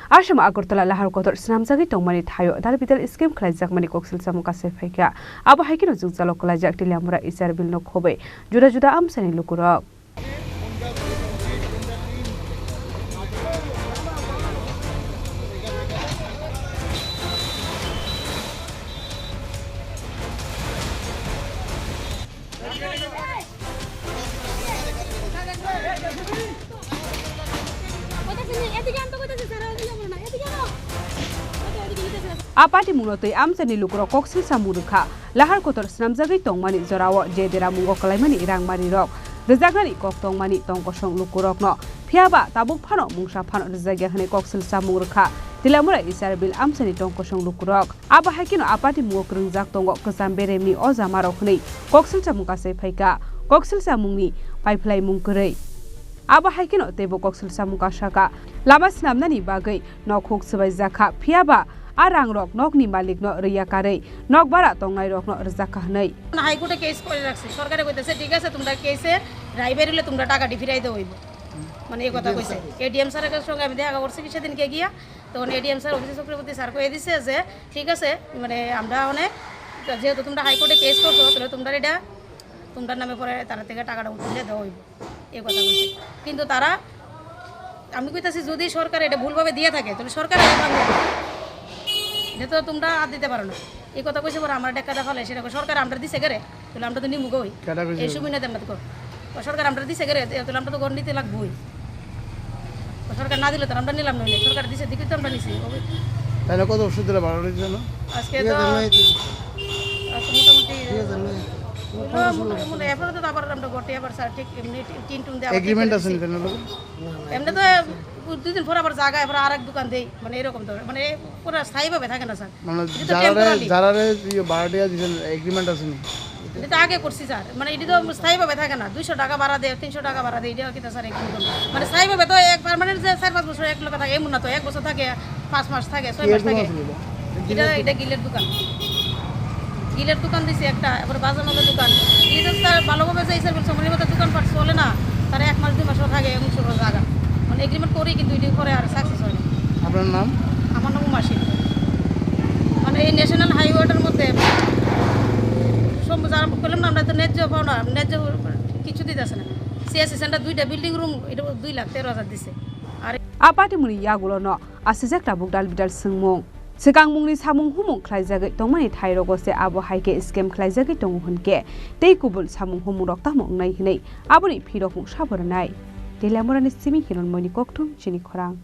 Assam Agartla Lahar Kotor Swnamjagwi Tongmani Thaio Dalbidal scheme Khlaijakmani Koksilsamung Phaikha Abohaikhe Jungjalo Khlaijak Teliamura Icharbil no Khobwijuda Juda Amchai Lukurok Apati mulotoi Amchai Lukurok Koksilsamung Lahar Kotor Swnamjagwi Tongmani Jorawo Jederamungo Khlaimani Irangmani rok Rezagnani Kok Tongmani Tongkosong Lukurok no Phiaba tabuk phano mungsa phano rezagya hane Koksilsamung Teliamura Icharbil Amchai Tongkosong Lukurok Abohaikhe no apati mungok rwngjak tongo kesam beremni o jamarok hne Koksilsamung Phaikha Koksilsamungni paiflaimung kwrwi Abohaikhe no tebo Koksilsamung saka lama snamnani bagwi nokhuk swaijaka phiaba arang rok nokni malik no riyakarei nok bara tongnai rok no rjaka hnei হাইকোর্টে case করে রাখছে সরকারে কইতেছে ঠিক আছে তোমরা কেসে রাইবার হলে তোমরা টাকা ফিরাইতে হইব মানে এই কথা কইছে এডিএম স্যারের সঙ্গে আমি দেখা করছি কি সেদিনকে গিয়া তখন ADM sir office Chakraborty sir কই দিছে যে ঠিক আছে মানে আমরা অনেক যেহেতু তোমরা হাইকোর্টে কেস করছো তাহলে তোমরা এটা তোমরা নামে পরে তার থেকে টাকাটা উঠিয়ে দেওয়া হইব এই কথা কইছে কিন্তু তারা আমি কইতাছি যদি সরকার এটা ভুলভাবে দিয়ে থাকে তাহলে সরকার যেহেতু তোমরা আর দিতে পারো না এই কথা কইছে পরে আমরা টাকা দেখালে সেটা সরকার আমরা দিছে গেরে তাহলে আমরা তো নিমুগ হই এই সুবিধা দেন না তো সরকার আমরা দিছে গেরে তাহলে আমরা তো গড় নিতে লাগবই সরকার না দিলে তো আমরা নিলাম নইলে সরকার দিছে দিকে তো আমরা নিছি তাহলে কত ওষুধ দিলে ভালো হইছে না আজকে তো মোটামুটি এরপরে তো আবার আমরা গড়তে আবার স্যার ঠিক এমনি টিন টুন দেওয়া এগ্রিমেন্ট আছে না এমনি তো দুদিন পর আবার জায়গা এবার আরেক দোকান দেই মানে এরকম তো মানে পুরো স্থায়ীভাবে থাকে না স্যার মানে যারা ভাড়াটিয়া দিবেন এগ্রিমেন্ট আছে না এটা আগে করছি স্যার মানে এটা তো স্থায়ীভাবে থাকে না 200 টাকা ভাড়া দেয় 300 টাকা ভাড়া দেয় এটা কি স্যার এগ্রিমেন্ট মানে স্থায়ীভাবে তো এক পার্মানেন্ট যে 4-5 বছর এক লোক থাকে এমন না তো 1 বছর থাকে 5 মাস থাকে 6 মাস থাকে এটা গিলের দোকান দিছে একটা এবার বাজানোর দোকান এটা স্যার ভালোভাবে যে স্যার বলছে মানে মতো দোকান পাট চলে না তার 1 মাস 2 মাসও থাকে এমন সব জায়গা মানে এগ্রিমেন্ট করি কিন্তু এটা করে আর সাকসেস হয় না আপনার নাম আমার নাম মাসি মানে এই ন্যাশনাল হাইওয়েটার মধ্যে যারা বললাম না আমরা তো ন্যায্য পাও না ন্যায্য কিছু দিতেছে না সিএসসি সেন্টার 2টা বিল্ডিং রুম এটা 2,13,000 দিছে আর apati muni yagulo no asijak tabuk dalbidal sungmung Sekang mungni samung humung Khlaijak Tongmani Thaio gose Abohaikhe scheme Khlaijak Tongmani tei kubul samung humung rok tamong nai hinei aboni phirok mung sabornai Teliamura ni simi hiron moni koktum Chini Khorang